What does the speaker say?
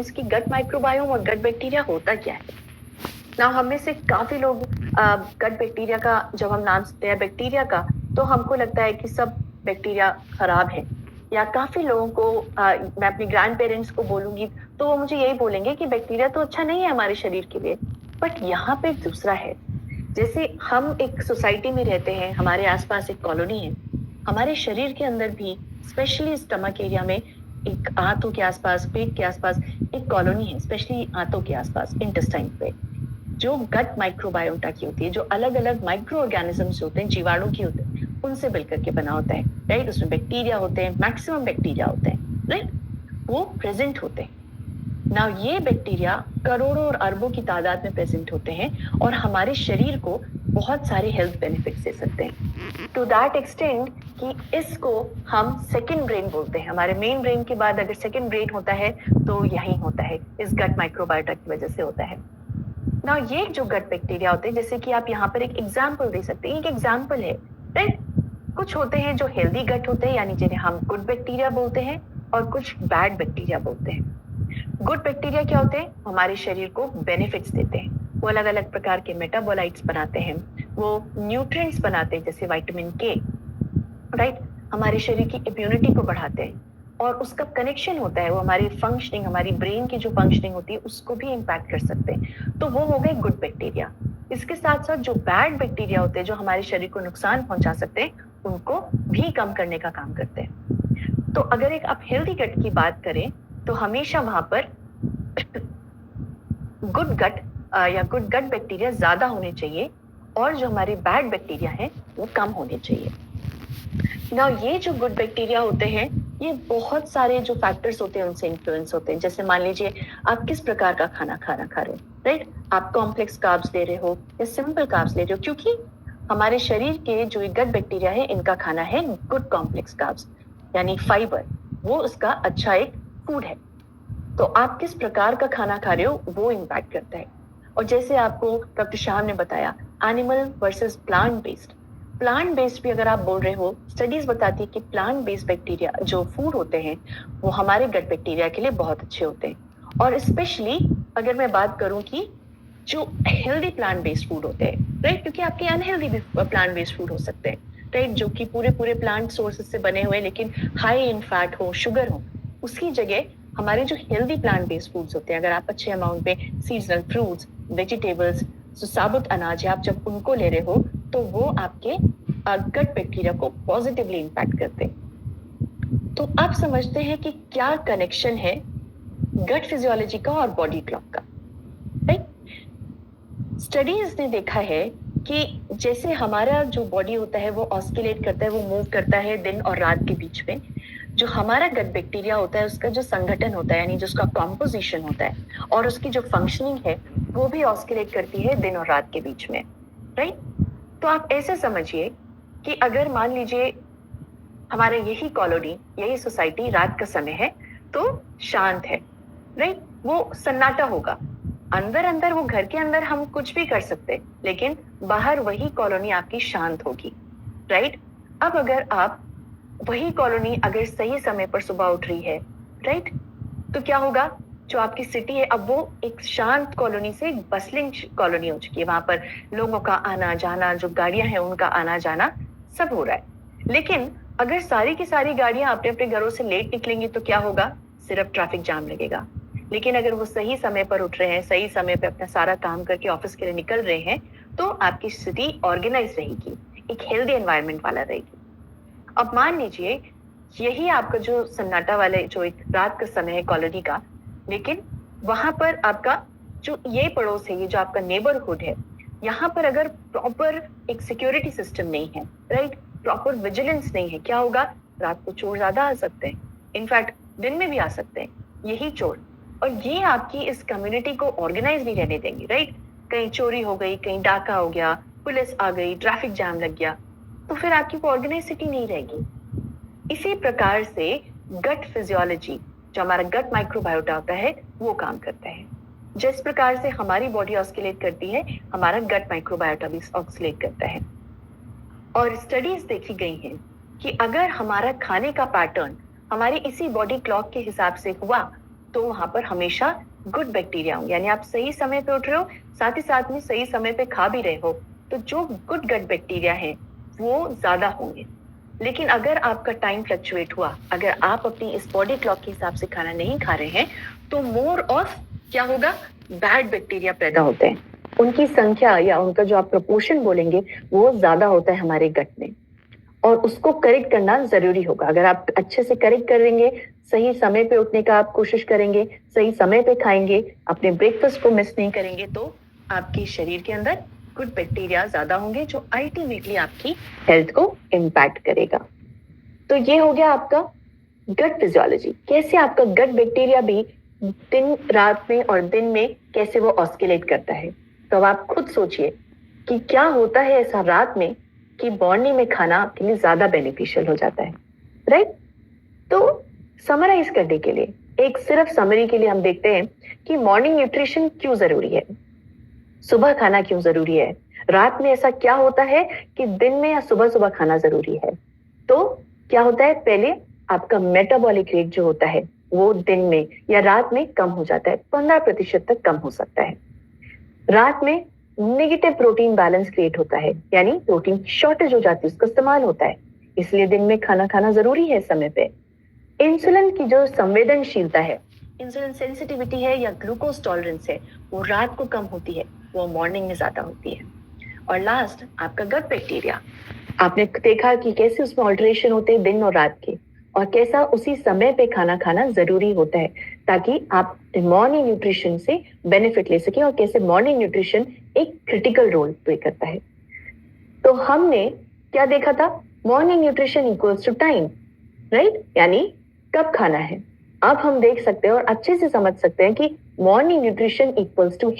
Parents की gut microbiome और gut bacteria होता क्या है। ना हम में से काफी लोग गट बैक्टीरिया का जब हम नाम सुनते हैं बैक्टीरिया का, तो हमको लगता है कि सब बैक्टीरिया खराब है। या काफी लोगों को मैं अपने ग्रैंड पेरेंट्स को बोलूंगी तो वो मुझे यही बोलेंगे कि बैक्टीरिया तो अच्छा नहीं है हमारे शरीर के लिए। बट यहाँ पे दूसरा है। जैसे हम एक सोसाइटी में रहते हैं, हमारे आसपास एक कॉलोनी है, हमारे शरीर के अंदर भी स्पेशली स्टमक एरिया में एक आंतों के आसपास, पेट के आसपास एक कॉलोनी है, स्पेशली आंतों के आसपास इंटेस्टाइन पे, जो गट माइक्रोबायोटा की होती है, जो अलग अलग माइक्रो ऑर्गेनिजम्स होते हैं, जीवाणु की होते हैं, उनसे मिलकर के बना होता है। राइट, उसमें बैक्टीरिया होते हैं, मैक्सिमम बैक्टीरिया होते हैं, राइट, वो प्रेजेंट होते हैं ना। ये बैक्टीरिया करोड़ों और अरबों की तादाद में प्रेजेंट होते हैं और हमारे शरीर को बहुत सारे हेल्थ बेनिफिट्स दे सकते हैं, टू दैट एक्सटेंड कि इसको हम सेकंड ब्रेन बोलते हैं। हमारे मेन ब्रेन के बाद अगर सेकंड ब्रेन होता है तो यही होता है, इस गट माइक्रोबायोटा की वजह से होता है ना। ये जो गट बैक्टीरिया होते हैं, जैसे कि आप यहाँ पर एक एग्जाम्पल दे सकते हैं, एक एग्जाम्पल है, राइट। कुछ होते हैं जो हेल्दी गट होते हैं, यानी जिन्हें हम गुड बैक्टीरिया बोलते हैं, और कुछ बैड बैक्टीरिया बोलते हैं। गुड बैक्टीरिया क्या होते हैं, हमारे शरीर को बेनिफिट्स देते हैं, वो अलग अलग प्रकार के मेटाबोलाइट्स बनाते हैं, वो न्यूट्रिएंट्स बनाते हैं जैसे विटामिन के, राइट, हमारे शरीर की इम्यूनिटी को बढ़ाते हैं, और उसका कनेक्शन होता है, वो हमारी फंक्शनिंग, हमारी ब्रेन की जो फंक्शनिंग होती है उसको भी इम्पैक्ट कर सकते हैं। तो वो हो गए गुड बैक्टीरिया। इसके साथ साथ जो बैड बैक्टीरिया होते हैं, जो हमारे शरीर को नुकसान पहुंचा सकते हैं, उनको भी कम करने का काम करते हैं। तो अगर एक आप हेल्दी गट की बात करें तो हमेशा वहां पर गुड गट या गुड गट बैक्टीरिया ज्यादा होने चाहिए, और जो हमारे बैड बैक्टीरिया हैं वो कम होने चाहिए ना। ये जो गुड बैक्टीरिया होते हैं, ये बहुत सारे जो फैक्टर्स होते हैं उनसे इन्फ्लुएंस होते हैं। जैसे मान लीजिए आप किस प्रकार का खाना खा रहे हो, राइट, आप कॉम्प्लेक्स कार्ब्स ले रहे हो या सिंपल कार्ब्स ले रहे हो, क्योंकि हमारे शरीर के जो गट बैक्टीरिया है इनका खाना है गुड कॉम्प्लेक्स कार्ब्स, यानी फाइबर, वो उसका अच्छा एक फूड है। तो आप किस प्रकार का खाना खा रहे हो वो इम्पैक्ट करता है। और जैसे आपको डॉक्टर शाह ने बताया, एनिमल वर्सेस प्लांट बेस्ड भी अगर आप बोल रहे हो, स्टडीज बताती है कि प्लांट बेस्ड बैक्टीरिया जो फूड होते हैं वो हमारे गट बैक्टीरिया के लिए बहुत अच्छे होते हैं। और स्पेशली अगर मैं बात करूं कि जो हेल्दी प्लांट बेस्ड फूड होते हैं, राइट, क्योंकि आपके अनहेल्दी भी प्लांट बेस्ड फूड हो सकते हैं, राइट, जो कि पूरे प्लांट सोर्सेज से बने हुए लेकिन हाई इन फैट हो, शुगर हो, उसकी जगह हमारे जो हेल्दी प्लांट बेस्ड फूड्स होते हैं, अगर आप अच्छे अमाउंट में सीजनल फ्रूट्स, वेजिटेबल्स, जो साबुत अनाज है, आप जब उनको ले रहे हो तो वो आपके गट बैक्टीरिया को पॉजिटिवली इंपैक्ट करते हैं। तो आप समझते हैं कि क्या कनेक्शन है गट फिजियोलॉजी का और बॉडी क्लॉक का, राइट। स्टडीज ने देखा है कि जैसे हमारा जो बॉडी होता है वो ऑस्किलेट करता है, वो मूव करता है दिन और रात के बीच में, जो हमारा गट बैक्टीरिया होता है उसका जो संगठन होता है, यानी जिसका कॉम्पोजिशन होता है और उसकी जो फंक्शनिंग है, वो भी ऑस्किलेट करती है दिन और रात के बीच में, राइट। तो आप ऐसे समझिए कि अगर मान लीजिए हमारे यही कॉलोनी, यही सोसाइटी रात का समय है तो शांत है, राइट, वो सन्नाटा होगा, अंदर अंदर वो घर के अंदर हम कुछ भी कर सकते, लेकिन बाहर वही कॉलोनी आपकी शांत होगी, राइट। अब अगर आप वही कॉलोनी अगर सही समय पर सुबह उठ रही है, राइट, तो क्या होगा, जो आपकी सिटी है अब वो एक शांत कॉलोनी से एक बसलिंग कॉलोनी हो चुकी है, वहां पर लोगों का आना जाना, जो गाड़ियां हैं उनका आना जाना सब हो रहा है। लेकिन अगर सारी की सारी गाड़ियां अपने अपने घरों से लेट निकलेंगी तो क्या होगा, सिर्फ ट्रैफिक जाम लगेगा। लेकिन अगर वो सही समय पर उठ रहे हैं, सही समय पर अपना सारा काम करके ऑफिस के लिए निकल रहे हैं, तो आपकी सिटी ऑर्गेनाइज रहेगी, एक हेल्दी एनवायरनमेंट वाला रहेगी। अब मान लीजिए यही आपका जो सन्नाटा वाले जो एक रात का समय है कॉलोनी का, लेकिन वहां पर आपका जो ये पड़ोस है, ये जो आपका नेबरहुड है, यहाँ पर अगर प्रॉपर एक सिक्योरिटी सिस्टम नहीं है, राइट, प्रॉपर विजिलेंस नहीं है, क्या होगा, रात को चोर ज्यादा आ सकते हैं, इनफैक्ट दिन में भी आ सकते हैं यही चोर, और ये आपकी इस कम्युनिटी को ऑर्गेनाइज नहीं रहने देंगे, राइट। कहीं चोरी हो गई, कहीं डाका हो गया, पुलिस आ गई, ट्रैफिक जाम लग गया, तो फिर आपकी वो ऑर्गेनाइज सिटी नहीं रहेगी। इसी प्रकार से गट फिजियोलॉजी, जो हमारा गट माइक्रोबायोटा होता है, वो काम करता है। जिस प्रकार से हमारी बॉडी ऑस्किलेट करती है, हमारा गट माइक्रोबायोटा भी ऑस्किलेट करता है। और स्टडीज देखी गई हैं कि अगर हमारा खाने का पैटर्न हमारी इसी बॉडी क्लॉक के हिसाब से हुआ तो वहां पर हमेशा गुड बैक्टीरिया होंगे, यानी आप सही समय पे उठ रहे हो, साथ में सही समय पे खा भी रहे हो, तो जो गुड गट बैक्टीरिया है वो ज्यादा होंगे। लेकिन अगर आपका टाइम फ्लक्चुएट हुआ, अगर आप अपनी इस बॉडी क्लॉक के हिसाब से खाना नहीं खा रहे हैं, तो मोर ऑफ क्या होगा, बैड बैक्टीरिया पैदा होते हैं। उनकी संख्या या उनका जो आप प्रपोर्शन बोलेंगे वो ज्यादा होता है हमारे गट में, और उसको करेक्ट करना जरूरी होगा। अगर आप अच्छे से करेक्ट करेंगे, सही समय पे उठने का आप कोशिश करेंगे, सही समय पे खाएंगे, अपने ब्रेकफास्ट को मिस नहीं करेंगे, तो आपके शरीर के अंदर गुड बैक्टीरिया ज्यादा होंगे जो अल्टीमेटली आपकी हेल्थ को इम्पैक्ट करेगा। तो ये हो गया आपका गट फिजियोलॉजी, कैसे आपका गट बैक्टीरिया भी दिन रात में और दिन में कैसे वो ऑस्किलेट करता है। तो अब आप खुद सोचिए कि क्या होता है ऐसा रात में कि मॉर्निंग में खाना आपके लिए ज्यादा बेनिफिशियल हो जाता है, राइट? तो समराइज करने के लिए, एक सिर्फ समरी के लिए हम देखते हैं कि मॉर्निंग न्यूट्रिशन क्यों जरूरी है, सुबह खाना क्यों जरूरी है, रात में ऐसा क्या होता है कि दिन में या सुबह सुबह खाना जरूरी है। तो क्या होता है, पहले आपका मेटाबॉलिक रेट जो होता है वो दिन में या रात में कम हो जाता है, 15% तक कम हो सकता है। रात में नेगेटिव प्रोटीन बैलेंस क्रिएट होता है, यानी प्रोटीन शॉर्टेज हो जाती है, उसका इस्तेमाल होता है, इसलिए दिन में खाना खाना जरूरी है समय पे। इंसुलिन की जो संवेदनशीलता है, इंसुलिन सेंसिटिविटी है या ग्लूकोज टॉलरेंस है, वो रात को कम होती है, वो मॉर्निंग में ज्यादा होती है। और लास्ट आपका गट बैक्टीरिया, आपने देखा कि कैसे उसमें ऑल्टरेशन होते हैं दिन और रात के, और कैसा उसी समय पे खाना खाना जरूरी होता है ताकि आप मॉर्निंग न्यूट्रिशन से बेनिफिट ले सके, और कैसे मॉर्निंग न्यूट्रिशन एक क्रिटिकल रोल प्ले करता है। तो हमने क्या देखा था, morning nutrition equals to time, right, यानी कब खाना है। अब हम देख सकते हैं और अच्छे से समझ सकते हैं कि मॉर्निंग न्यूट्रिशन इक्वल्स टू